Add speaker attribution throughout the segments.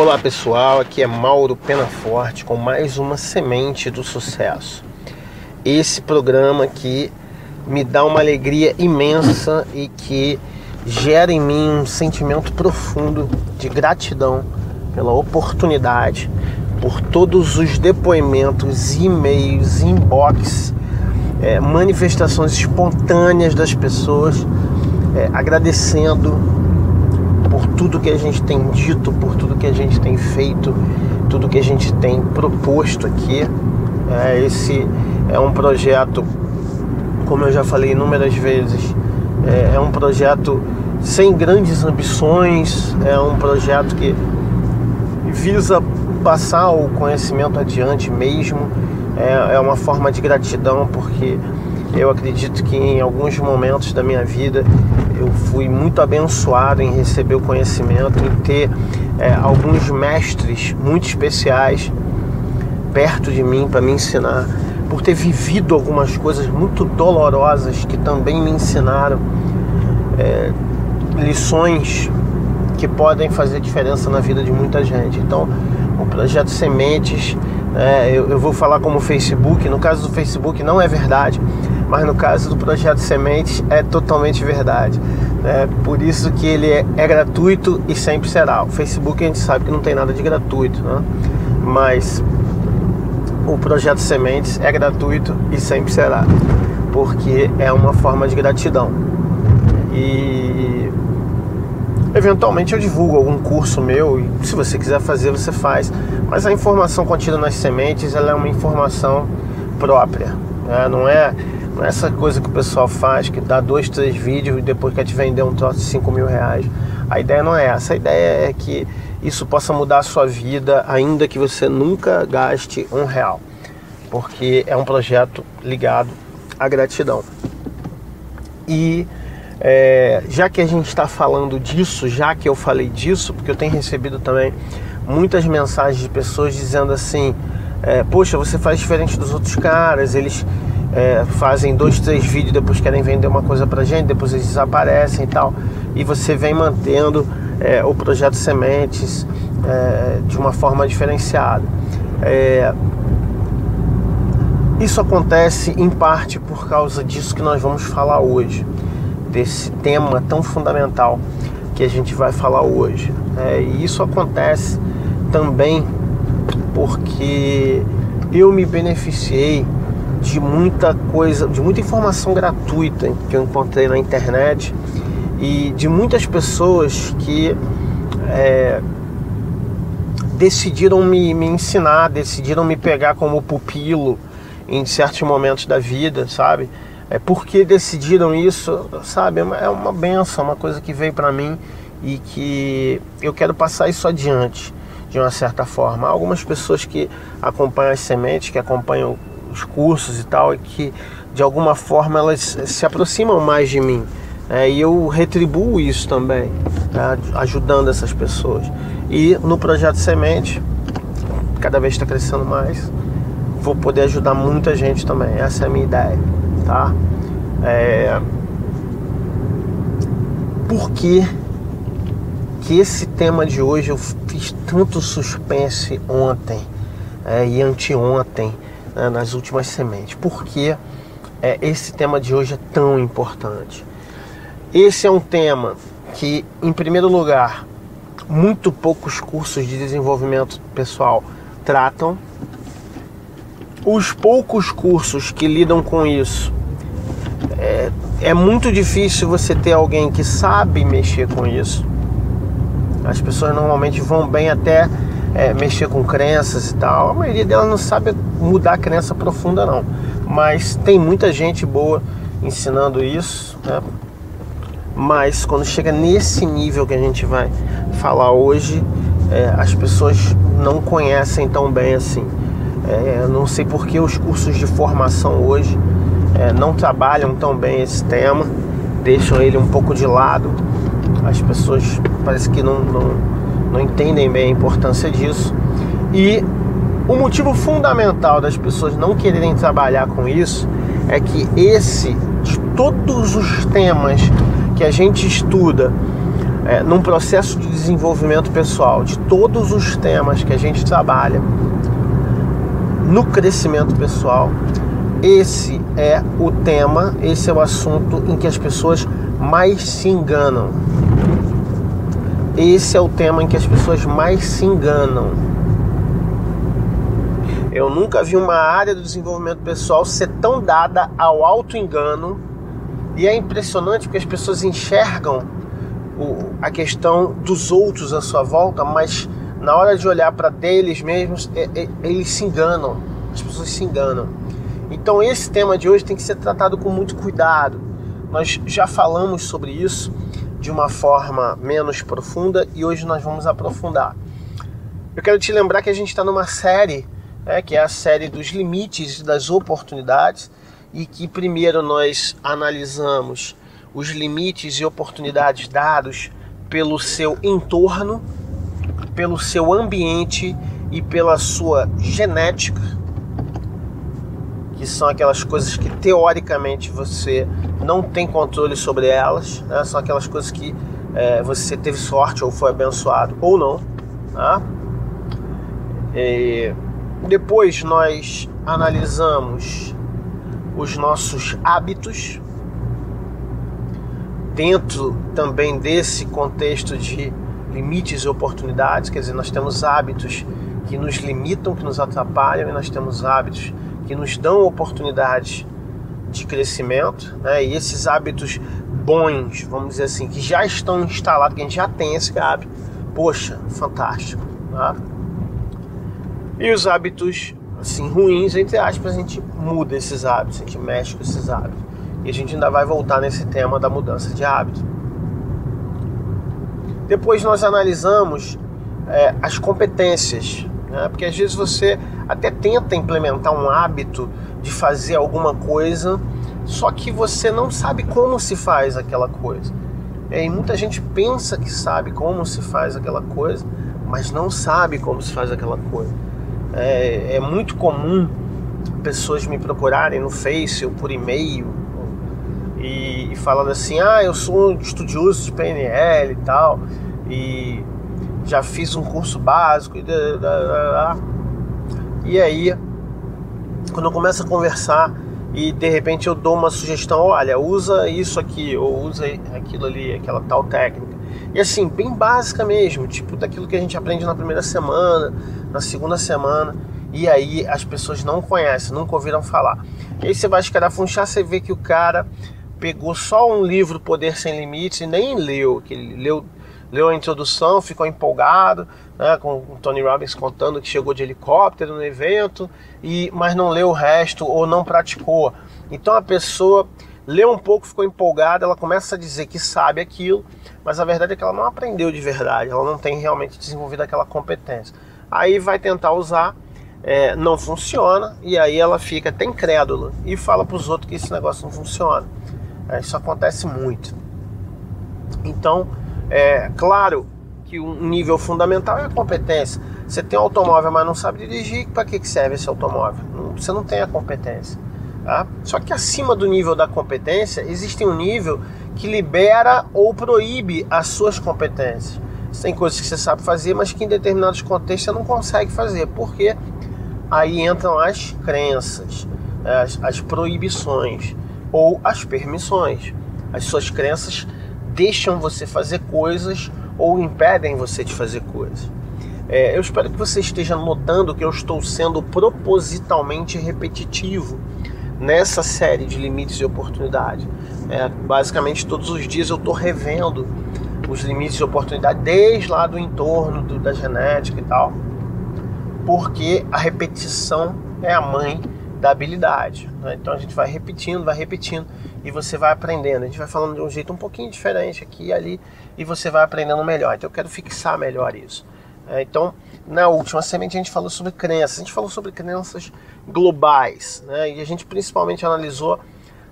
Speaker 1: Olá pessoal, aqui é Mauro Penaforte com mais uma semente do sucesso. Esse programa aqui me dá uma alegria imensa e que gera em mim um sentimento profundo de gratidão pela oportunidade, por todos os depoimentos, e-mails, inbox, manifestações espontâneas das pessoas, agradecendo por tudo que a gente tem dito, por tudo que a gente tem feito, tudo que a gente tem proposto aqui. Esse é um projeto, como eu já falei inúmeras vezes, é um projeto sem grandes ambições, é um projeto que visa passar o conhecimento adiante mesmo, é uma forma de gratidão, porque eu acredito que em alguns momentos da minha vida eu fui muito abençoado em receber o conhecimento, em ter alguns mestres muito especiais perto de mim para me ensinar, por ter vivido algumas coisas muito dolorosas que também me ensinaram lições que podem fazer diferença na vida de muita gente. Então, o Projeto Sementes, eu vou falar como Facebook. No caso do Facebook não é verdade, mas no caso do Projeto Sementes é totalmente verdade. Por isso que ele é gratuito e sempre será. O Facebook a gente sabe que não tem nada de gratuito, né? Mas o Projeto Sementes é gratuito e sempre será, porque é uma forma de gratidão. E eventualmente eu divulgo algum curso meu, e se você quiser fazer, você faz. Mas a informação contida nas sementes, ela é uma informação própria, né? Não é essa coisa que o pessoal faz, que dá 2, 3 vídeos e depois quer te vender um troço de 5 mil reais. A ideia não é essa. A ideia é que isso possa mudar a sua vida, ainda que você nunca gaste R$1, porque é um projeto ligado à gratidão. E já que a gente está falando disso, já que eu falei disso, porque eu tenho recebido também muitas mensagens de pessoas dizendo assim, poxa, você faz diferente dos outros caras, eles fazem 2, 3 vídeos, depois querem vender uma coisa pra gente, depois eles desaparecem e tal, e você vem mantendo o Projeto Sementes de uma forma diferenciada. Isso acontece em parte por causa disso que nós vamos falar hoje, desse tema tão fundamental que a gente vai falar hoje. E isso acontece também porque eu me beneficiei de muita coisa, de muita informação gratuita que eu encontrei na internet e de muitas pessoas que decidiram me ensinar, decidiram me pegar como pupilo em certos momentos da vida, sabe? Porque decidiram isso, sabe? É uma benção, uma coisa que veio para mim e que eu quero passar isso adiante de uma certa forma. Há algumas pessoas que acompanham as sementes, que acompanham os cursos e tal, e que de alguma forma elas se aproximam mais de mim, e eu retribuo isso também, ajudando essas pessoas. E no Projeto Semente, cada vez está crescendo mais, vou poder ajudar muita gente também. Essa é a minha ideia, tá? Por que esse tema de hoje eu fiz tanto suspense ontem e anteontem, nas últimas sementes? Porque esse tema de hoje é tão importante. Esse é um tema que, em primeiro lugar, muito poucos cursos de desenvolvimento pessoal tratam. Os poucos cursos que lidam com isso, é muito difícil você ter alguém que sabe mexer com isso. As pessoas normalmente vão bem até mexer com crenças e tal. A maioria delas não sabe mudar a crença profunda, não. Mas tem muita gente boa ensinando isso, né? Mas quando chega nesse nível que a gente vai falar hoje, as pessoas não conhecem tão bem assim. Eu não sei por que os cursos de formação hoje não trabalham tão bem esse tema, deixam ele um pouco de lado. As pessoas parece que não entendem bem a importância disso. E o motivo fundamental das pessoas não quererem trabalhar com isso é que de todos os temas que a gente estuda num processo de desenvolvimento pessoal, de todos os temas que a gente trabalha no crescimento pessoal, esse é o tema, esse é o assunto em que as pessoas mais se enganam. Esse é o tema em que as pessoas mais se enganam. Eu nunca vi uma área do desenvolvimento pessoal ser tão dada ao auto-engano, e é impressionante porque as pessoas enxergam a questão dos outros à sua volta, mas na hora de olhar para deles mesmos, eles se enganam, as pessoas se enganam. Então esse tema de hoje tem que ser tratado com muito cuidado. Nós já falamos sobre isso de uma forma menos profunda e hoje nós vamos aprofundar. Eu quero te lembrar que a gente está numa série, que é a série dos limites e das oportunidades, e que primeiro nós analisamos os limites e oportunidades dados pelo seu entorno, pelo seu ambiente e pela sua genética, que são aquelas coisas que teoricamente você não tem controle sobre elas, né? São aquelas coisas que você teve sorte ou foi abençoado ou não, tá? Depois nós analisamos os nossos hábitos, dentro também desse contexto de limites e oportunidades. Quer dizer, nós temos hábitos que nos limitam, que nos atrapalham, e nós temos hábitos que nos dão oportunidades de crescimento, né? E esses hábitos bons, vamos dizer assim, que já estão instalados, que a gente já tem esse hábito, poxa, fantástico, tá? E os hábitos assim, ruins, entre aspas, a gente muda esses hábitos, a gente mexe com esses hábitos. E a gente ainda vai voltar nesse tema da mudança de hábito. Depois nós analisamos as competências, né? Porque às vezes você até tenta implementar um hábito de fazer alguma coisa, só que você não sabe como se faz aquela coisa. E muita gente pensa que sabe como se faz aquela coisa, mas não sabe como se faz aquela coisa. É muito comum pessoas me procurarem no Face ou por e-mail e falando assim, eu sou um estudioso de PNL e tal, e já fiz um curso básico, e aí quando eu começo a conversar e de repente eu dou uma sugestão, olha, usa isso aqui, ou usa aquilo ali, aquela tal técnica, e assim, bem básica mesmo, tipo daquilo que a gente aprende na primeira semana, na segunda semana, e aí as pessoas não conhecem, nunca ouviram falar. E aí você vai escarafunchar, você vê que o cara pegou só um livro, Poder Sem Limites, e nem leu, que ele leu a introdução, ficou empolgado, né, com o Tony Robbins contando que chegou de helicóptero no evento, mas não leu o resto ou não praticou. Então a pessoa leu um pouco, ficou empolgada, ela começa a dizer que sabe aquilo, mas a verdade é que ela não aprendeu de verdade, ela não tem realmente desenvolvido aquela competência. Aí vai tentar usar, não funciona, e aí ela fica até incrédula e fala para os outros que esse negócio não funciona. Isso acontece muito. Então, claro que um nível fundamental é a competência. Você tem um automóvel, mas não sabe dirigir, para que serve esse automóvel? Você não tem a competência. Tá? Só que acima do nível da competência, existe um nível que libera ou proíbe as suas competências. Tem coisas que você sabe fazer, mas que em determinados contextos você não consegue fazer. Porque aí entram as crenças, as proibições ou as permissões. As suas crenças deixam você fazer coisas ou impedem você de fazer coisas. Eu espero que você esteja notando que eu estou sendo propositalmente repetitivo nessa série de limites e oportunidades. Basicamente todos os dias eu estou revendo os limites e oportunidades desde lá do entorno, da genética e tal, porque a repetição é a mãe da habilidade, né? Então a gente vai repetindo e você vai aprendendo. A gente vai falando de um jeito um pouquinho diferente aqui e ali e você vai aprendendo melhor. Então eu quero fixar melhor isso. Então, na última semente a gente falou sobre crenças, a gente falou sobre crenças globais, né? E a gente principalmente analisou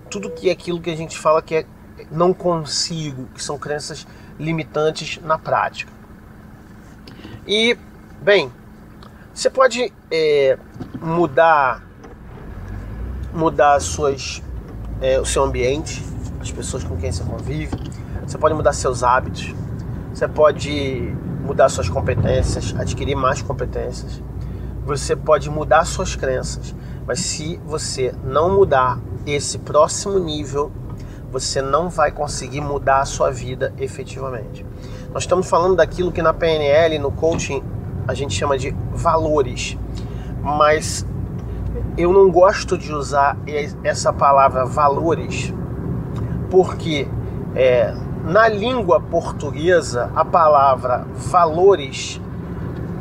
Speaker 1: tudo que é aquilo que a gente fala que é não consigo, que são crenças limitantes na prática. E, bem, você pode mudar o seu ambiente, as pessoas com quem você convive, você pode mudar seus hábitos, você pode mudar suas competências, adquirir mais competências, você pode mudar suas crenças, mas se você não mudar esse próximo nível, você não vai conseguir mudar a sua vida efetivamente. Nós estamos falando daquilo que na PNL, no coaching, a gente chama de valores, mas eu não gosto de usar essa palavra valores, porque na língua portuguesa a palavra valores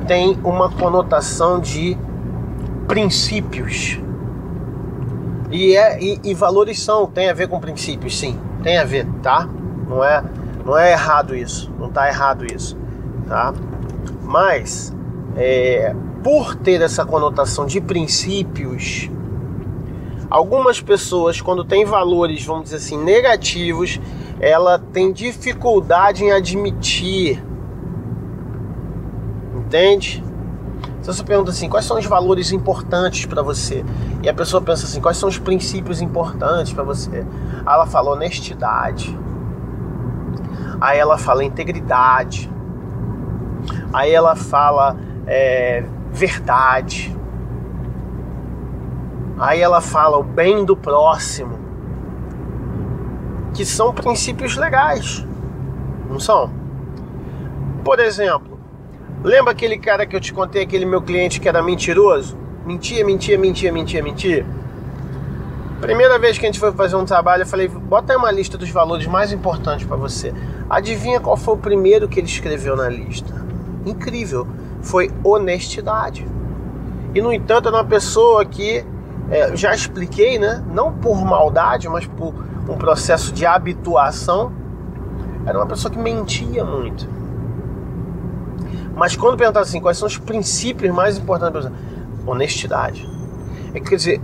Speaker 1: tem uma conotação de princípios. E valores tem a ver com princípios, sim, tem a ver, tá? Não é errado isso, não tá errado isso, tá? Mas por ter essa conotação de princípios, algumas pessoas, quando têm valores, vamos dizer assim, negativos, ela tem dificuldade em admitir, entende? Se você pergunta assim, quais são os valores importantes para você? E a pessoa pensa assim, quais são os princípios importantes para você? Aí ela fala honestidade. Aí ela fala integridade. Aí ela fala verdade. Aí ela fala o bem do próximo. Que são princípios legais. Não são? Por exemplo, lembra aquele cara que eu te contei, aquele meu cliente que era mentiroso? Mentia. Primeira vez que a gente foi fazer um trabalho, eu falei, bota aí uma lista dos valores mais importantes para você. Adivinha qual foi o primeiro que ele escreveu na lista? Incrível, foi honestidade. E no entanto, era uma pessoa que, já expliquei, né? Não por maldade, mas por um processo de habituação, era uma pessoa que mentia muito. Mas quando perguntar assim, quais são os princípios mais importantes para você? Honestidade. Quer dizer,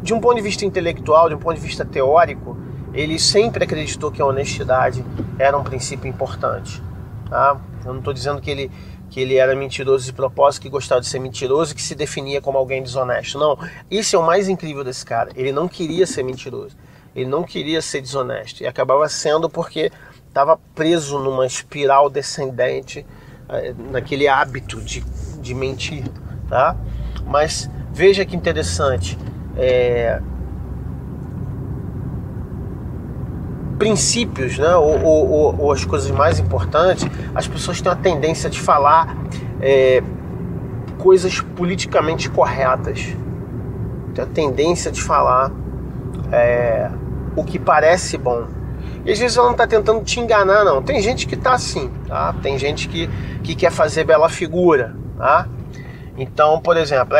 Speaker 1: de um ponto de vista intelectual, de um ponto de vista teórico, ele sempre acreditou que a honestidade era um princípio importante. Tá? Eu não estou dizendo que ele era mentiroso de propósito, que gostava de ser mentiroso e que se definia como alguém desonesto. Não, isso é o mais incrível desse cara. Ele não queria ser mentiroso, ele não queria ser desonesto. E acabava sendo porque estava preso numa espiral descendente, naquele hábito de mentir, tá? Mas veja que interessante, princípios, né? ou as coisas mais importantes, as pessoas têm a tendência de falar coisas politicamente corretas, tem a tendência de falar o que parece bom. E às vezes ela não está tentando te enganar, não. Tem gente que está assim, tá? Tem gente que quer fazer bela figura, tá? Então, por exemplo,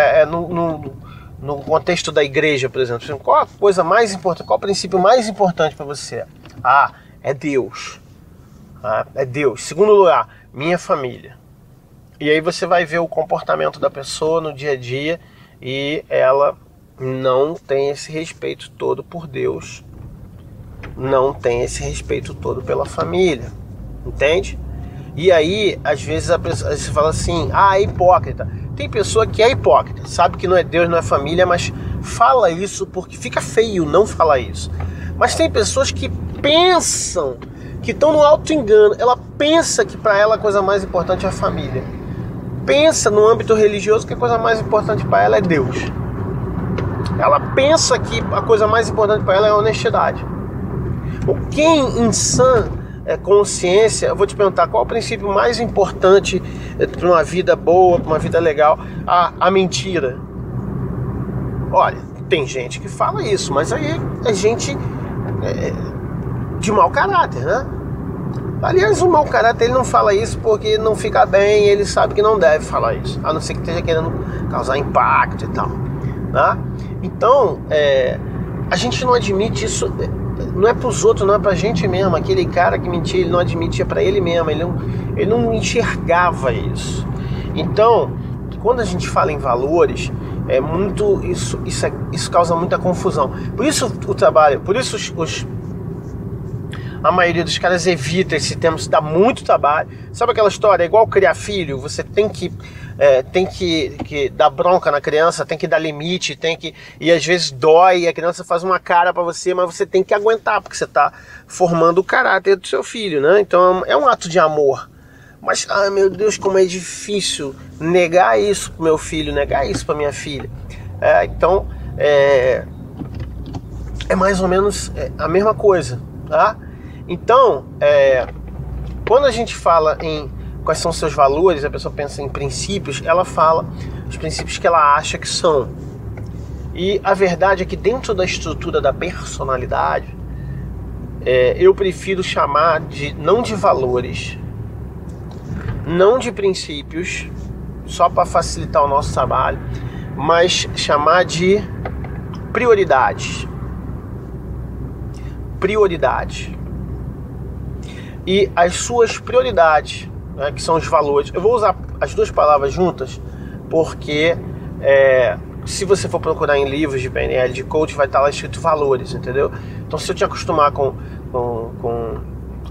Speaker 1: no contexto da igreja, por exemplo, qual a coisa mais importante, qual o princípio mais importante para você? É Deus. É Deus. Segundo lugar, minha família. E aí você vai ver o comportamento da pessoa no dia a dia e ela não tem esse respeito todo por Deus, não tem esse respeito todo pela família, entende? E aí, às vezes você fala assim, é hipócrita. Tem pessoa que é hipócrita, sabe que não é Deus, não é família, mas fala isso porque fica feio não falar isso. Mas tem pessoas que pensam, que estão no auto-engano, ela pensa que para ela a coisa mais importante é a família. Pensa no âmbito religioso que a coisa mais importante para ela é Deus. Ela pensa que a coisa mais importante para ela é a honestidade. Quem em sã consciência, eu vou te perguntar, qual é o princípio mais importante para uma vida boa, para uma vida legal? A mentira. Olha, tem gente que fala isso, mas aí é gente de mau caráter, né? Aliás, o mau caráter, ele não fala isso porque não fica bem, ele sabe que não deve falar isso, a não ser que esteja querendo causar impacto e tal, né? Então, a gente não admite isso. Não é para os outros, não é para a gente mesmo. Aquele cara que mentia, ele não admitia para ele mesmo, ele não enxergava isso. Então, quando a gente fala em valores, isso causa muita confusão. Por isso o trabalho, por isso a maioria dos caras evita esse termo, se dá muito trabalho. Sabe aquela história, é igual criar filho, você tem que dar bronca na criança, tem que dar limite, e às vezes dói, e a criança faz uma cara pra você, mas você tem que aguentar, porque você tá formando o caráter do seu filho, né? Então é um ato de amor. Mas, meu Deus, como é difícil negar isso pro meu filho, negar isso pra minha filha. Então, é mais ou menos a mesma coisa, tá? Então, quando a gente fala em quais são seus valores, a pessoa pensa em princípios, ela fala os princípios que ela acha que são. E a verdade é que dentro da estrutura da personalidade, eu prefiro chamar não de valores, não de princípios, só para facilitar o nosso trabalho, mas chamar de prioridades. Prioridades. E as suas prioridades, né, que são os valores, eu vou usar as duas palavras juntas, porque se você for procurar em livros de PNL, de coach, vai estar lá escrito valores, entendeu? Então, se eu te acostumar com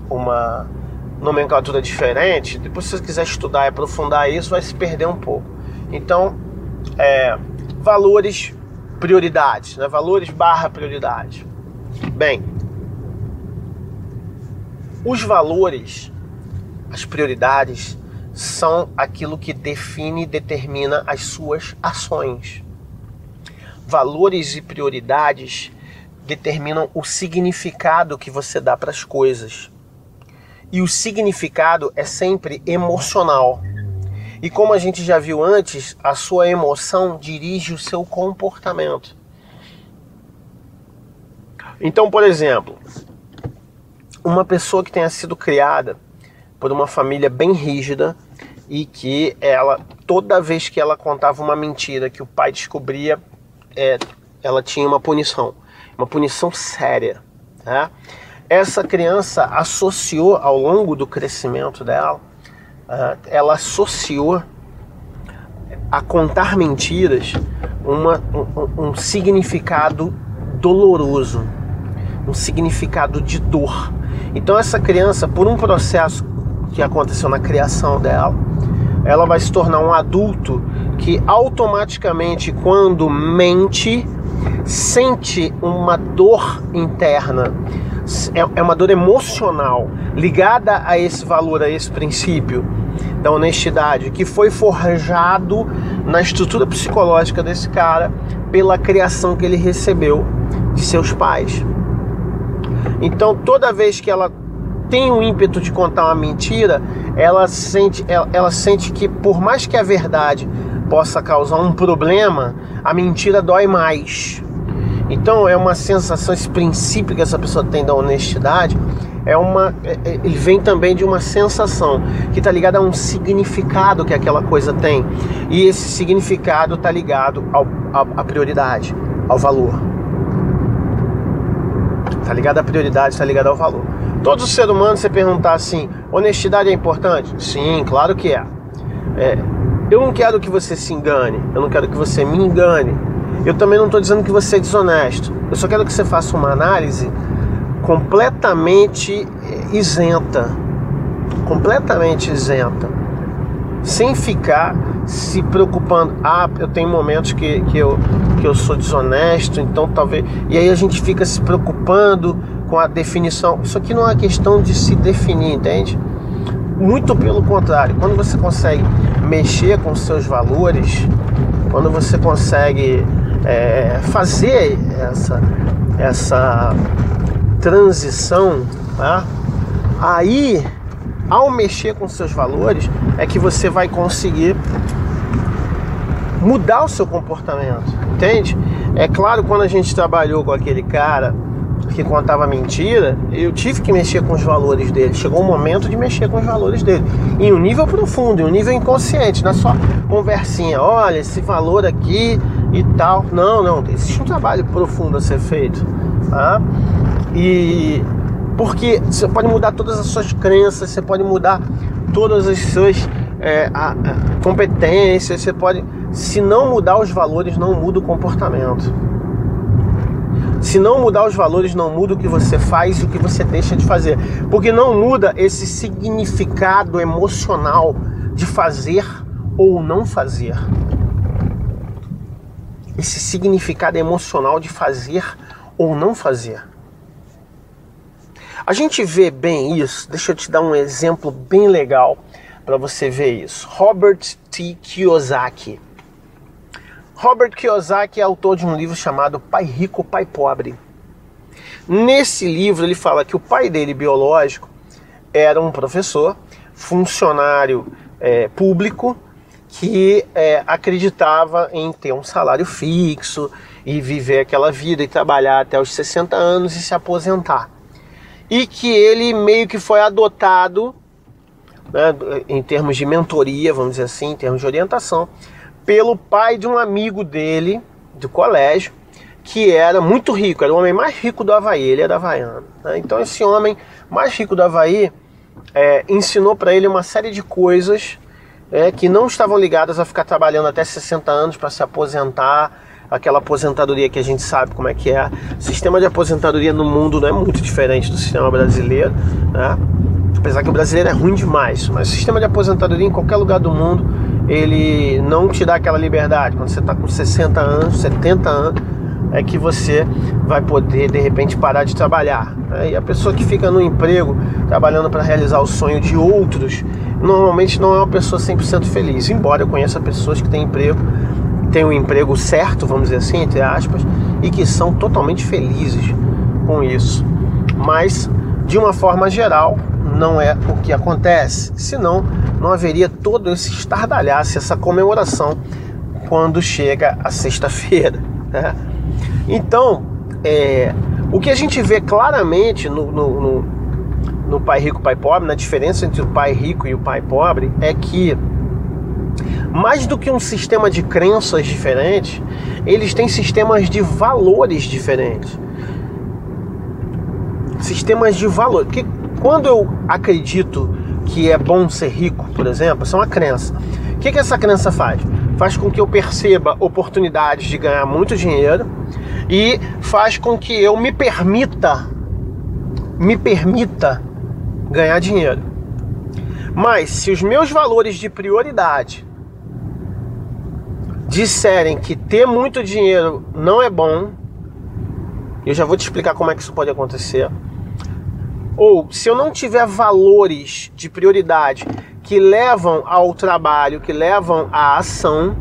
Speaker 1: uma nomenclatura diferente, depois se você quiser estudar e aprofundar isso, vai se perder um pouco. Então, valores, prioridades, né? Valores / prioridade. Bem, os valores, as prioridades, são aquilo que define e determina as suas ações. Valores e prioridades determinam o significado que você dá para as coisas. E o significado é sempre emocional. E como a gente já viu antes, a sua emoção dirige o seu comportamento. Então, por exemplo, uma pessoa que tenha sido criada por uma família bem rígida e que ela, toda vez que ela contava uma mentira que o pai descobria, ela tinha uma punição séria, tá? Essa criança associou ao longo do crescimento dela, ela associou a contar mentiras um significado doloroso, um significado de dor. Então essa criança, por um processo que aconteceu na criação dela, ela vai se tornar um adulto que automaticamente, quando mente, sente uma dor interna. É uma dor emocional ligada a esse valor, a esse princípio da honestidade, que foi forjado na estrutura psicológica desse cara pela criação que ele recebeu de seus pais. Então, toda vez que ela tem um ímpeto de contar uma mentira, ela sente que, por mais que a verdade possa causar um problema, a mentira dói mais. Então é uma sensação, esse princípio que essa pessoa tem da honestidade, ele vem também de uma sensação que está ligada a um significado que aquela coisa tem. E esse significado está ligado à prioridade, ao valor. Está ligado à prioridade, está ligado ao valor. Todo ser humano, você perguntar assim, honestidade é importante? Sim, claro que é. Eu não quero que você se engane, eu não quero que você me engane. Eu também não estou dizendo que você é desonesto. Eu só quero que você faça uma análise completamente isenta. Completamente isenta. Sem ficar se preocupando. Eu tenho momentos que eu sou desonesto, então talvez... E aí a gente fica se preocupando com a definição. Isso aqui não é questão de se definir, entende? Muito pelo contrário. Quando você consegue mexer com os seus valores, quando você consegue fazer essa transição, tá? Aí, ao mexer com seus valores, é que você vai conseguir mudar o seu comportamento, entende? É claro, quando a gente trabalhou com aquele cara que contava mentira, eu tive que mexer com os valores dele. Chegou um momento de mexer com os valores dele, em um nível profundo, em um nível inconsciente, não é só conversinha, olha, esse valor aqui e tal. Não, existe um trabalho profundo a ser feito, tá? E porque você pode mudar todas as suas crenças, você pode mudar todas as suas competências, você pode... Se não mudar os valores, não muda o comportamento. Se não mudar os valores, não muda o que você faz e o que você deixa de fazer. Porque não muda esse significado emocional de fazer ou não fazer. Esse significado emocional de fazer ou não fazer. A gente vê bem isso, deixa eu te dar um exemplo bem legal para você ver isso. Robert T. Kiyosaki. Robert Kiyosaki é autor de um livro chamado Pai Rico, Pai Pobre. Nesse livro ele fala que o pai dele, biológico, era um professor, funcionário público, que acreditava em ter um salário fixo e viver aquela vida e trabalhar até os 60 anos e se aposentar. E que ele meio que foi adotado, né, em termos de mentoria, vamos dizer assim, em termos de orientação, pelo pai de um amigo dele, do colégio, que era muito rico, era o homem mais rico do Havaí, ele era havaiano, né? Então esse homem mais rico do Havaí ensinou para ele uma série de coisas que não estavam ligadas a ficar trabalhando até 60 anos para se aposentar, aquela aposentadoria que a gente sabe como é que é. O sistema de aposentadoria no mundo não é muito diferente do sistema brasileiro, né? Apesar que o brasileiro é ruim demais, mas o sistema de aposentadoria em qualquer lugar do mundo, ele não te dá aquela liberdade. Quando você está com 60 anos, 70 anos, é que você vai poder, de repente, parar de trabalhar. E a pessoa que fica no emprego, trabalhando para realizar o sonho de outros, normalmente não é uma pessoa 100% feliz. Embora eu conheça pessoas que têm um emprego certo, vamos dizer assim, entre aspas, e que são totalmente felizes com isso. Mas, de uma forma geral, não é o que acontece. Senão, não haveria todo esse estardalhaço, essa comemoração quando chega a sexta-feira, né? Então, o que a gente vê claramente no Pai Rico, Pai Pobre, na diferença entre o pai rico e o pai pobre, é que, mais do que um sistema de crenças diferentes, eles têm sistemas de valores diferentes. Sistemas de valor. Que quando eu acredito que é bom ser rico, por exemplo, isso é uma crença. O que essa crença faz? Faz com que eu perceba oportunidades de ganhar muito dinheiro e faz com que eu me permita ganhar dinheiro. Mas se os meus valores de prioridade disserem que ter muito dinheiro não é bom, eu já vou te explicar como é que isso pode acontecer. Ou se eu não tiver valores de prioridade que levam ao trabalho, que levam à ação,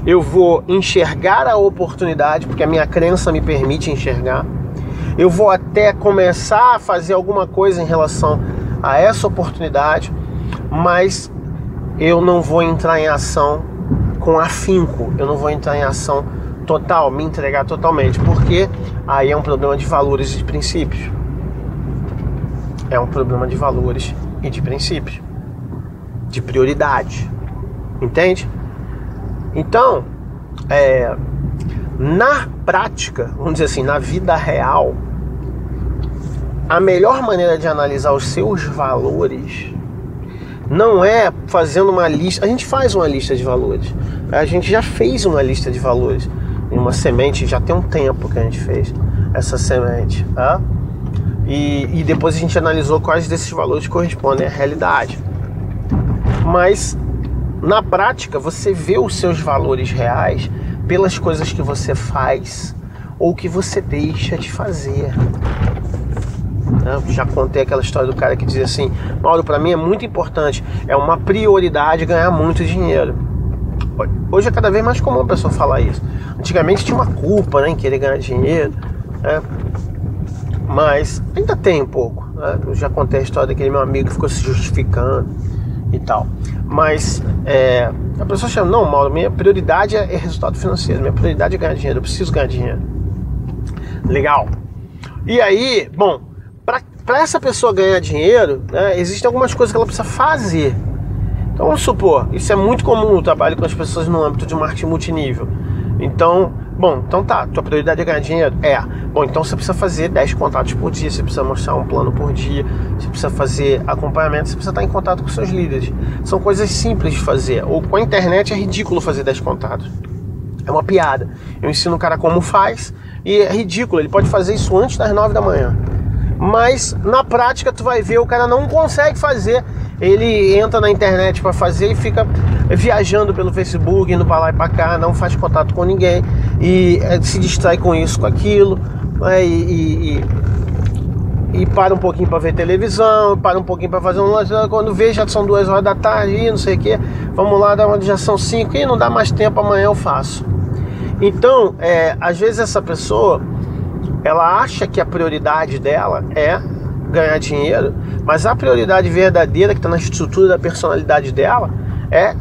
Speaker 1: eu vou enxergar a oportunidade, porque a minha crença me permite enxergar. Eu vou até começar a fazer alguma coisa em relação a essa oportunidade, mas eu não vou entrar em ação com afinco, eu não vou entrar em ação total, me entregar totalmente, porque aí é um problema de valores e de princípios. É um problema de valores e de princípios, de prioridade, entende? Então, na prática, vamos dizer assim, na vida real, a melhor maneira de analisar os seus valores não é fazendo uma lista. A gente faz uma lista de valores, a gente já fez uma lista de valores em uma semente, já tem um tempo que a gente fez essa semente, tá? E depois a gente analisou quais desses valores correspondem à realidade. Mas, na prática, você vê os seus valores reais pelas coisas que você faz ou que você deixa de fazer. Eu já contei aquela história do cara que dizia assim: Mauro, para mim é muito importante, é uma prioridade ganhar muito dinheiro. Hoje é cada vez mais comum a pessoa falar isso. Antigamente tinha uma culpa, né, em querer ganhar dinheiro, né? Mas ainda tem um pouco, né? Eu já contei a história daquele meu amigo que ficou se justificando e tal. Mas a pessoa chama: não, Mauro, minha prioridade é resultado financeiro, minha prioridade é ganhar dinheiro, eu preciso ganhar dinheiro. Legal. E aí, bom, para essa pessoa ganhar dinheiro, né, existem algumas coisas que ela precisa fazer. Então vamos supor, isso é muito comum no trabalho com as pessoas no âmbito de marketing multinível. Então, então tá, tua prioridade é ganhar dinheiro? Bom, então você precisa fazer 10 contatos por dia, você precisa mostrar um plano por dia, você precisa fazer acompanhamento, você precisa estar em contato com seus líderes. São coisas simples de fazer. Ou com a internet é ridículo fazer 10 contatos. É uma piada. Eu ensino o cara como faz e é ridículo, ele pode fazer isso antes das 9 da manhã. Mas na prática tu vai ver, o cara não consegue fazer. Ele entra na internet para fazer e fica viajando pelo Facebook, indo para lá e para cá, não faz contato com ninguém e se distrai com isso, com aquilo, né? e para um pouquinho para ver televisão, para um pouquinho para fazer um lanche, quando vê já são 2 horas da tarde, e não sei o que, vamos lá, já são 5, e não dá mais tempo, amanhã eu faço. Então, às vezes essa pessoa, ela acha que a prioridade dela é ganhar dinheiro, mas a prioridade verdadeira que está na estrutura da personalidade dela é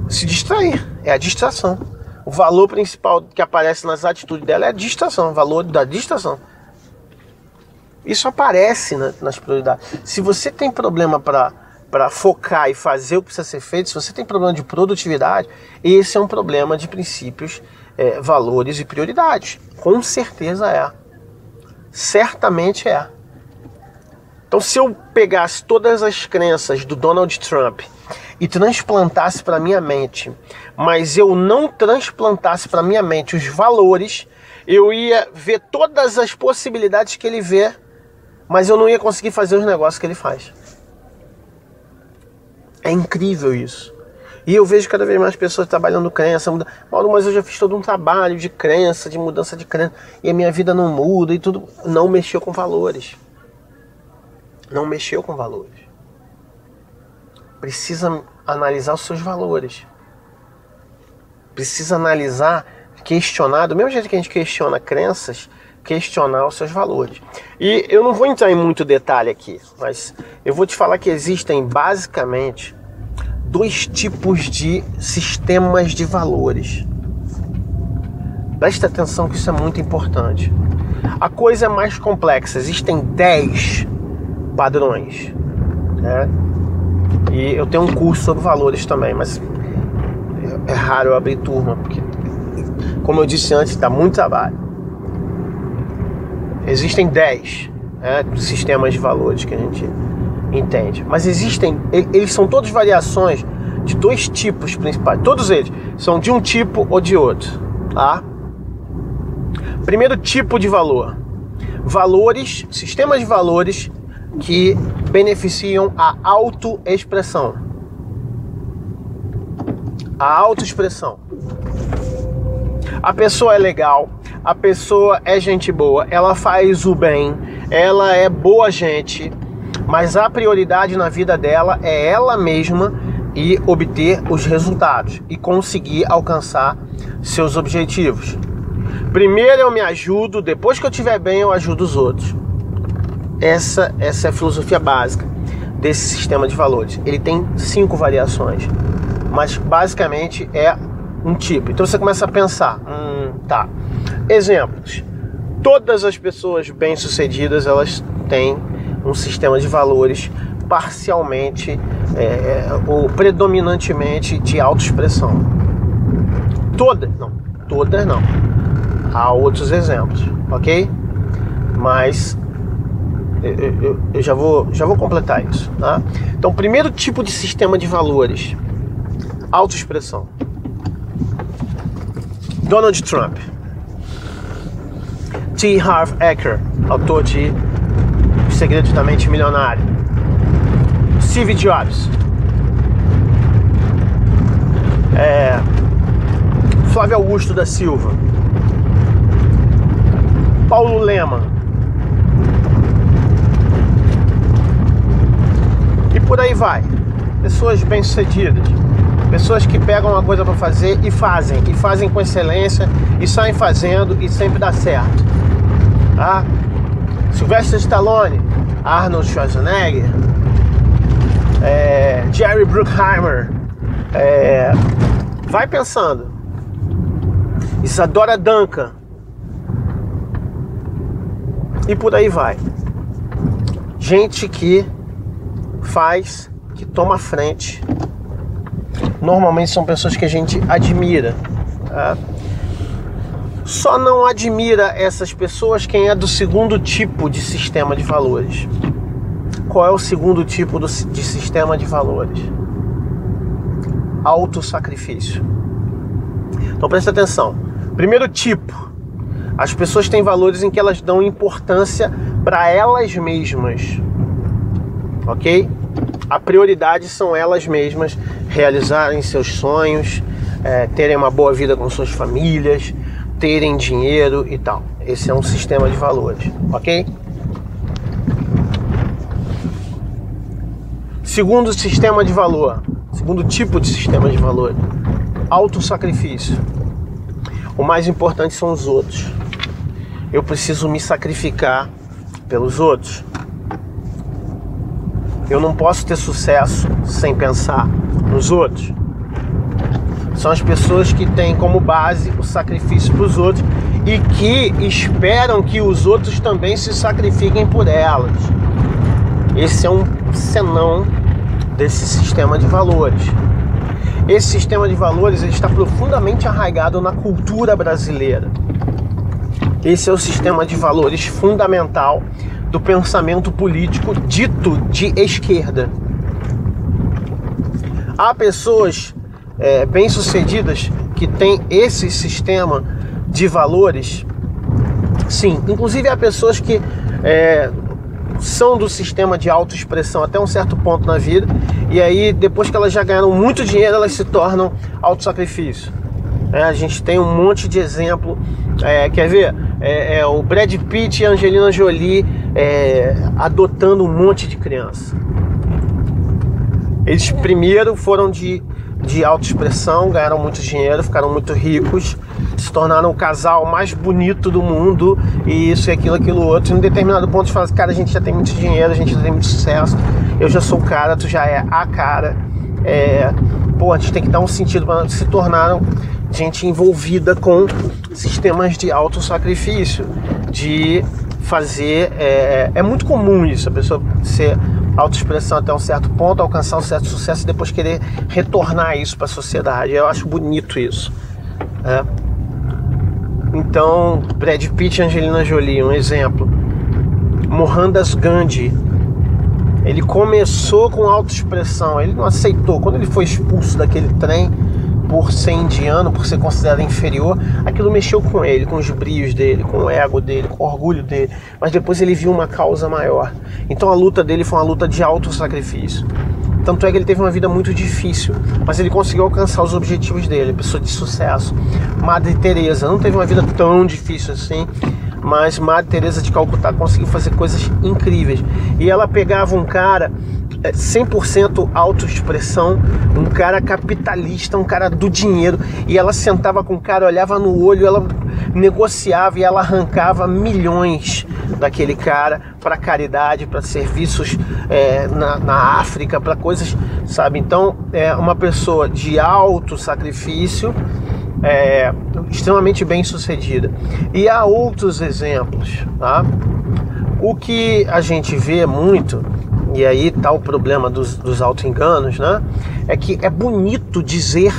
Speaker 1: se distrair, é a distração. O valor principal que aparece nas atitudes dela é a distração, o valor da distração. Isso aparece nas prioridades. Se você tem problema para focar e fazer o que precisa ser feito, se você tem problema de produtividade, esse é um problema de princípios, valores e prioridades. Com certeza é. Certamente é. Então, se eu pegasse todas as crenças do Donald Trump e transplantasse para minha mente, mas eu não transplantasse para minha mente os valores, eu ia ver todas as possibilidades que ele vê, mas eu não ia conseguir fazer os negócios que ele faz. É incrível isso. E eu vejo cada vez mais pessoas trabalhando crença. Paulo, mas eu já fiz todo um trabalho de crença, de mudança de crença, e a minha vida não muda e tudo. Não mexeu com valores. Não mexeu com valores. Precisa analisar os seus valores. Precisa analisar, questionar, do mesmo jeito que a gente questiona crenças, questionar os seus valores. E eu não vou entrar em muito detalhe aqui, mas eu vou te falar que existem basicamente 2 tipos de sistemas de valores. Preste atenção que isso é muito importante. A coisa é mais complexa, existem 10 padrões, né? E eu tenho um curso sobre valores também, mas é raro eu abrir turma, porque, como eu disse antes, dá muito trabalho. Existem 10 sistemas de valores que a gente entende, mas existem, eles são todos variações de 2 tipos principais. Todos eles são de um tipo ou de outro, tá? Primeiro tipo de valor: valores, sistemas de valores que beneficiam a autoexpressão. A autoexpressão. A pessoa é legal, a pessoa é gente boa, ela faz o bem, ela é boa gente, mas a prioridade na vida dela é ela mesma e obter os resultados e conseguir alcançar seus objetivos. Primeiro eu me ajudo, depois que eu estiver bem eu ajudo os outros. Essa é a filosofia básica desse sistema de valores. Ele tem 5 variações, mas basicamente é um tipo. Então você começa a pensar, tá. Exemplos: todas as pessoas bem-sucedidas, elas têm um sistema de valores parcialmente ou predominantemente de autoexpressão. Todas não. Há outros exemplos, ok? Mas eu já vou completar isso, tá? Então, primeiro tipo de sistema de valores: autoexpressão. Donald Trump, T. Harv Eker, autor de Os Segredos da Mente Milionária, Steve Jobs, Flávio Augusto da Silva, Paulo Lemann, e por aí vai. Pessoas bem-sucedidas, pessoas que pegam uma coisa para fazer e fazem com excelência, e saem fazendo e sempre dá certo, tá? Sylvester Stallone, Arnold Schwarzenegger, Jerry Bruckheimer, vai pensando, Isadora Duncan, e por aí vai. Gente que faz, que toma frente. Normalmente são pessoas que a gente admira, tá? Só não admira essas pessoas quem é do segundo tipo de sistema de valores. Qual é o segundo tipo de sistema de valores? Autossacrifício. Então presta atenção. Primeiro tipo: as pessoas têm valores em que elas dão importância para elas mesmas, ok? A prioridade são elas mesmas realizarem seus sonhos, terem uma boa vida com suas famílias, terem dinheiro e tal. Esse é um sistema de valores, ok? Segundo sistema de valor, segundo tipo de sistema de valor, autossacrifício. O mais importante são os outros. Eu preciso me sacrificar pelos outros. Eu não posso ter sucesso sem pensar nos outros. São as pessoas que têm como base o sacrifício para os outros e que esperam que os outros também se sacrifiquem por elas. Esse é um senão desse sistema de valores. Esse sistema de valores ele está profundamente arraigado na cultura brasileira. Esse é o sistema de valores fundamental do pensamento político dito de esquerda. Há pessoas bem-sucedidas que têm esse sistema de valores, sim. Inclusive há pessoas que são do sistema de autoexpressão até um certo ponto na vida, e aí depois que elas já ganharam muito dinheiro, elas se tornam autossacrifício. A gente tem um monte de exemplo, quer ver? O Brad Pitt e a Angelina Jolie adotando um monte de criança. Eles primeiro foram de autoexpressão, ganharam muito dinheiro, ficaram muito ricos, se tornaram o casal mais bonito do mundo, e isso e aquilo outro. Em um determinado ponto, fala assim, cara, a gente já tem muito dinheiro, a gente já tem muito sucesso, eu já sou o cara, tu já é a cara. A gente tem que dar um sentido para se tornaram gente envolvida com sistemas de autossacrifício, de fazer. É muito comum isso, a pessoa ser autoexpressão até um certo ponto, alcançar um certo sucesso e depois querer retornar isso para a sociedade. Eu acho bonito isso. Então, Brad Pitt e Angelina Jolie, um exemplo. Mohandas Gandhi, ele começou com autoexpressão, ele não aceitou. Quando ele foi expulso daquele trem por ser indiano, por ser considerado inferior, aquilo mexeu com ele, com os brios dele, com o ego dele, com o orgulho dele, mas depois ele viu uma causa maior. Então a luta dele foi uma luta de autossacrifício. Tanto é que ele teve uma vida muito difícil, mas ele conseguiu alcançar os objetivos dele, pessoa de sucesso. Madre Teresa não teve uma vida tão difícil assim, mas Madre Teresa de Calcutá conseguiu fazer coisas incríveis. E ela pegava um cara 100% autoexpressão, um cara capitalista, um cara do dinheiro, e ela sentava com o cara, olhava no olho, ela negociava e ela arrancava milhões daquele cara para caridade, para serviços na África, para coisas, sabe? Então é uma pessoa de alto sacrifício, extremamente bem sucedida. E há outros exemplos, tá? O que a gente vê muito, e aí está o problema dos auto-enganos, né? É que é bonito dizer,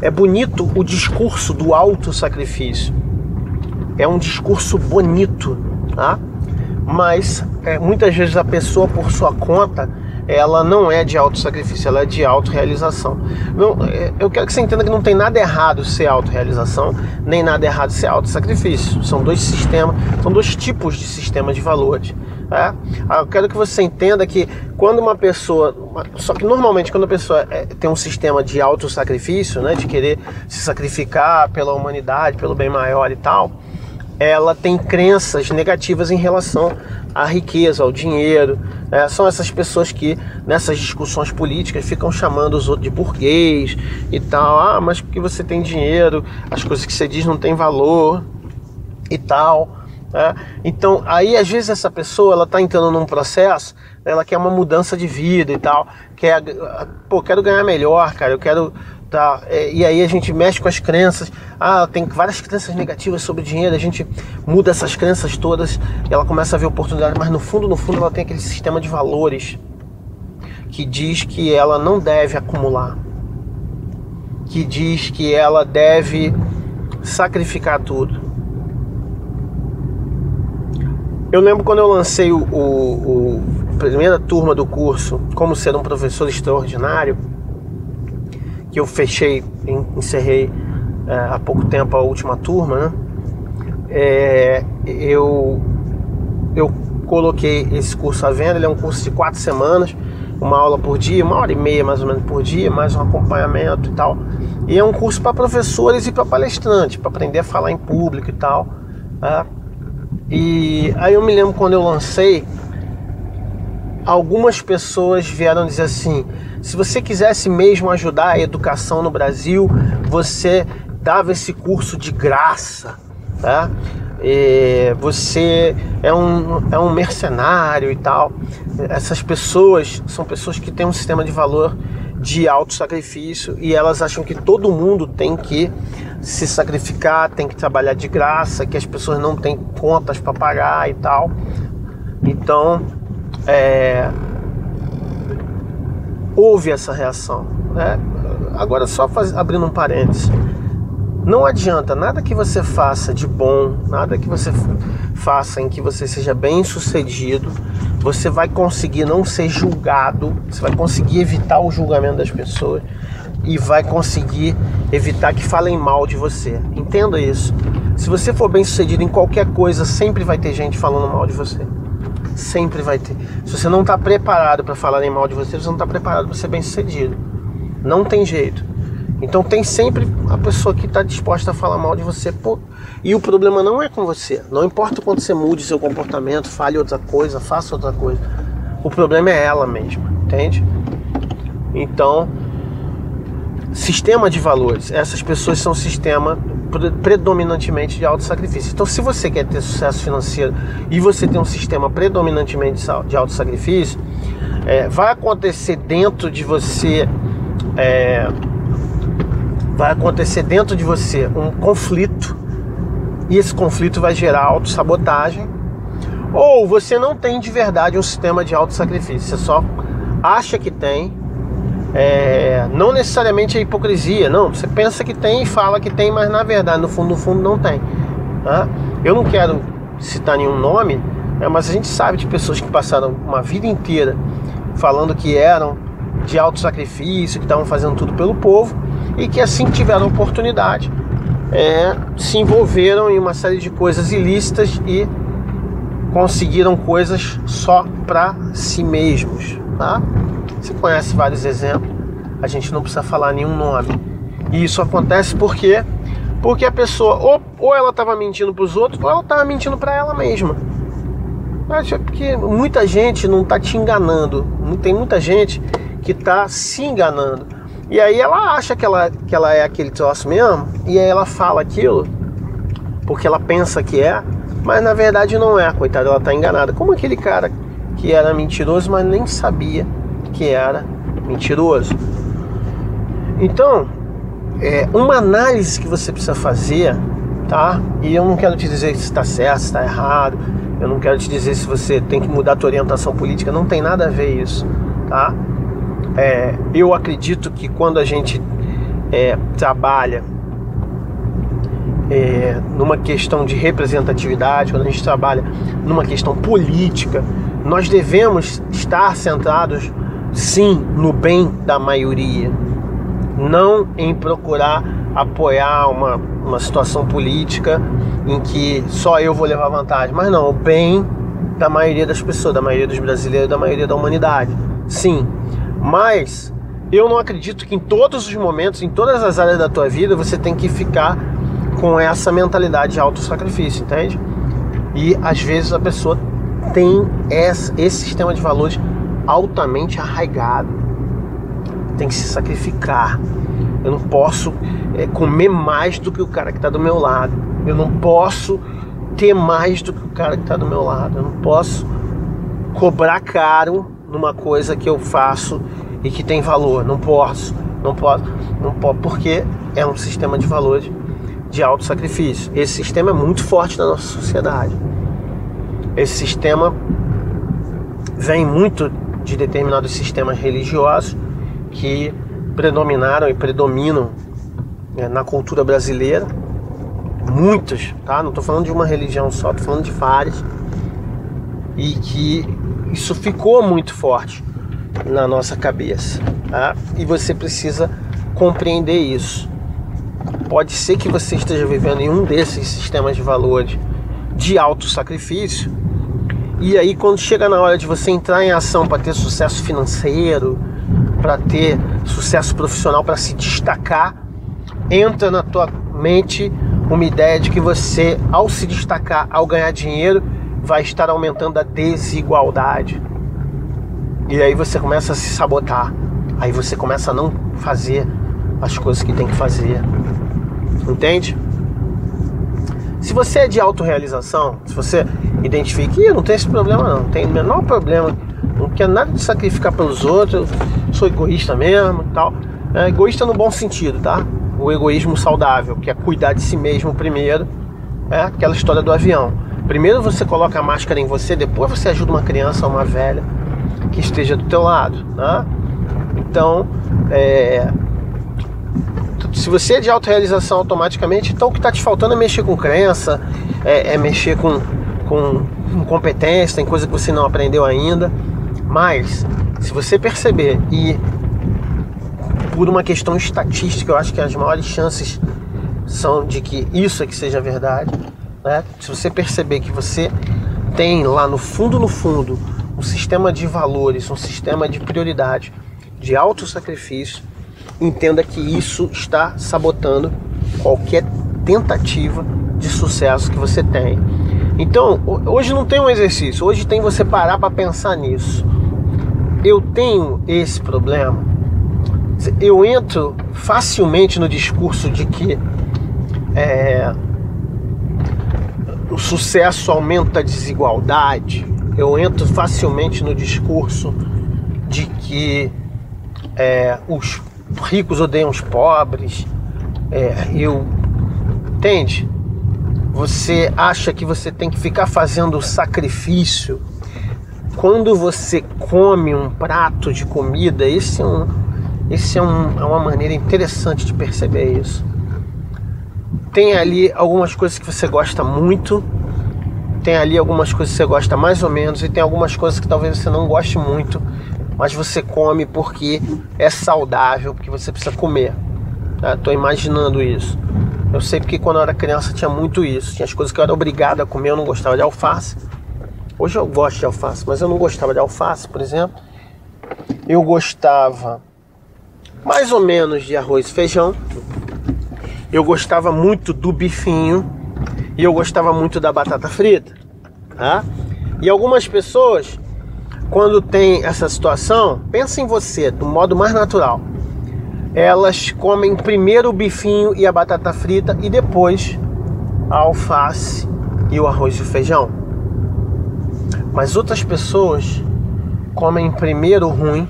Speaker 1: é bonito o discurso do auto-sacrifício. É um discurso bonito, tá? Mas muitas vezes a pessoa, por sua conta, ela não é de auto-sacrifício, ela é de auto-realização. Eu quero que você entenda que não tem nada errado ser auto-realização, nem nada errado ser auto-sacrifício. São dois sistemas, são dois tipos de sistema de valores. Eu quero que você entenda que quando uma pessoa, só que normalmente quando a pessoa tem um sistema de autossacrifício, né, de querer se sacrificar pela humanidade, pelo bem maior e tal, ela tem crenças negativas em relação à riqueza, ao dinheiro. São essas pessoas que nessas discussões políticas ficam chamando os outros de burguês e tal. Mas porque você tem dinheiro, as coisas que você diz não têm valor e tal. Então aí às vezes essa pessoa, ela está entrando num processo, ela quer uma mudança de vida e tal, quero ganhar melhor, cara, eu quero e aí a gente mexe com as crenças. Tem várias crenças negativas sobre o dinheiro, a gente muda essas crenças todas e ela começa a ver oportunidade, mas no fundo ela tem aquele sistema de valores que diz que ela não deve acumular, que diz que ela deve sacrificar tudo. Eu lembro quando eu lancei a primeira turma do curso Como Ser um Professor Extraordinário, que eu encerrei há pouco tempo a última turma, né? Eu coloquei esse curso à venda. Ele é um curso de 4 semanas, uma aula por dia, 1h30 mais ou menos por dia, mais um acompanhamento e tal. E é um curso para professores e para palestrantes, para aprender a falar em público e tal. E aí eu me lembro quando eu lancei, algumas pessoas vieram dizer assim: se você quisesse mesmo ajudar a educação no Brasil, você dava esse curso de graça, tá? Você é um mercenário e tal. Essas pessoas são pessoas que têm um sistema de valor de autossacrifício e elas acham que todo mundo tem que se sacrificar, tem que trabalhar de graça, que as pessoas não têm contas para pagar e tal. Então, houve essa reação, né? Agora, só abrindo um parênteses, não adianta nada que você faça de bom, nada que você faça em que você seja bem sucedido, você vai conseguir não ser julgado, você vai conseguir evitar o julgamento das pessoas e vai conseguir evitar que falem mal de você. Entenda isso. Se você for bem sucedido em qualquer coisa, sempre vai ter gente falando mal de você. Sempre vai ter. Se você não está preparado para falarem mal de você, você não está preparado para ser bem sucedido. Não tem jeito. Então tem sempre a pessoa que está disposta a falar mal de você. E o problema não é com você. Não importa o quanto você mude seu comportamento, fale outra coisa, faça outra coisa. O problema é ela mesma, entende? Então, sistema de valores. Essas pessoas são um sistema predominantemente de autossacrifício. Então, se você quer ter sucesso financeiro e você tem um sistema predominantemente de autossacrifício, vai acontecer dentro de você um conflito, e esse conflito vai gerar autossabotagem, ou você não tem de verdade um sistema de autossacrifício, você só acha que tem, não necessariamente é hipocrisia, não, você pensa que tem e fala que tem, mas na verdade, no fundo não tem, tá? Eu não quero citar nenhum nome, mas a gente sabe de pessoas que passaram uma vida inteira falando que eram de autossacrifício, que estavam fazendo tudo pelo povo, e que assim que tiveram oportunidade se envolveram em uma série de coisas ilícitas e conseguiram coisas só para si mesmos, tá? Você conhece vários exemplos, a gente não precisa falar nenhum nome. E isso acontece porque a pessoa ou ela estava mentindo para os outros, ou ela estava mentindo para ela mesma. Porque muita gente não está te enganando, tem muita gente que está se enganando. E aí ela acha que ela é aquele troço mesmo, e aí ela fala aquilo porque ela pensa que mas na verdade não é, coitada, ela está enganada. Como aquele cara que era mentiroso, mas nem sabia que era mentiroso. Então, uma análise que você precisa fazer, tá? E eu não quero te dizer se está certo, se está errado, eu não quero te dizer se você tem que mudar a tua orientação política, não tem nada a ver isso, tá? Eu acredito que quando a gente trabalha numa questão de representatividade, quando a gente trabalha numa questão política, nós devemos estar centrados, sim, no bem da maioria, não em procurar apoiar uma situação política em que só eu vou levar vantagem, mas não, o bem da maioria das pessoas, da maioria dos brasileiros, da maioria da humanidade, sim. Mas eu não acredito que em todos os momentos, em todas as áreas da tua vida, você tem que ficar com essa mentalidade de autossacrifício, entende? E às vezes a pessoa tem esse sistema de valores altamente arraigado. Tem que se sacrificar. Eu não posso comer mais do que o cara que está do meu lado. Eu não posso ter mais do que o cara que está do meu lado. Eu não posso cobrar caro numa coisa que eu faço e que tem valor. Não posso, porque é um sistema de valores de autossacrifício. Esse sistema é muito forte na nossa sociedade. Esse sistema vem muito de determinados sistemas religiosos que predominaram e predominam na cultura brasileira. Muitos, tá? Não estou falando de uma religião só, estou falando de várias. E que isso ficou muito forte na nossa cabeça, tá? E você precisa compreender isso. Pode ser que você esteja vivendo em um desses sistemas de valores de autossacrifício, e aí quando chega na hora de você entrar em ação para ter sucesso financeiro, para ter sucesso profissional, para se destacar, entra na tua mente uma ideia de que você, ao se destacar, ao ganhar dinheiro, vai estar aumentando a desigualdade. E aí você começa a se sabotar. Aí você começa a não fazer as coisas que tem que fazer. Entende? Se você é de autorrealização, se você identifica que não tem esse problema não tem o menor problema, não quero nada de sacrificar pelos outros, sou egoísta mesmo e tal. É egoísta no bom sentido, tá? O egoísmo saudável, que é cuidar de si mesmo primeiro. É aquela história do avião. Primeiro você coloca a máscara em você, depois você ajuda uma criança ou uma velha que esteja do teu lado, né? Então, se você é de autorrealização automaticamente, então o que está te faltando é mexer com crença, é mexer com competência, tem coisa que você não aprendeu ainda. Mas, se você perceber, e por uma questão estatística, eu acho que as maiores chances são de que isso é que seja verdade, né? Se você perceber que você tem lá no fundo, um sistema de valores, um sistema de prioridade, de autossacrifício, entenda que isso está sabotando qualquer tentativa de sucesso que você tem. Então, hoje não tem um exercício, hoje tem você parar para pensar nisso. Eu tenho esse problema. Eu entro facilmente no discurso de que o sucesso aumenta a desigualdade. Eu entro facilmente no discurso de que os ricos odeiam os pobres. Entende? Você acha que você tem que ficar fazendo sacrifício. Quando você come um prato de comida, esse é uma maneira interessante de perceber isso. Tem ali algumas coisas que você gosta muito, tem ali algumas coisas que você gosta mais ou menos, e tem algumas coisas que talvez você não goste muito, mas você come porque é saudável, porque você precisa comer. Estou imaginando isso. Eu sei porque quando eu era criança tinha muito isso. Tinha as coisas que eu era obrigado a comer, eu não gostava de alface. Hoje eu gosto de alface, mas eu não gostava de alface, por exemplo. Eu gostava mais ou menos de arroz e feijão. Eu gostava muito do bifinho. E eu gostava muito da batata frita, tá? E algumas pessoas, quando tem essa situação, pensa em você, do modo mais natural. Elas comem primeiro o bifinho e a batata frita e depois a alface e o arroz e o feijão. Mas outras pessoas comem primeiro o ruim,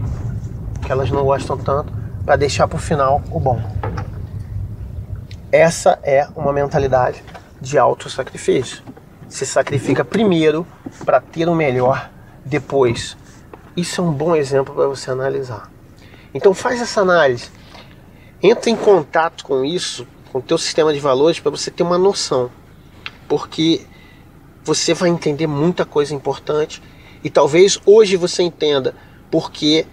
Speaker 1: que elas não gostam tanto, para deixar para o final o bom. Essa é uma mentalidade de autossacrifício. Se sacrifica primeiro para ter o melhor depois. Isso é um bom exemplo para você analisar. Então faz essa análise. Entra em contato com isso, com o teu sistema de valores, para você ter uma noção. Porque você vai entender muita coisa importante. E talvez hoje você entenda porque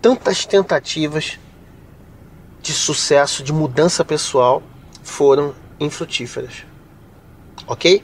Speaker 1: tantas tentativas de sucesso, de mudança pessoal, foram infrutíferas. Ok?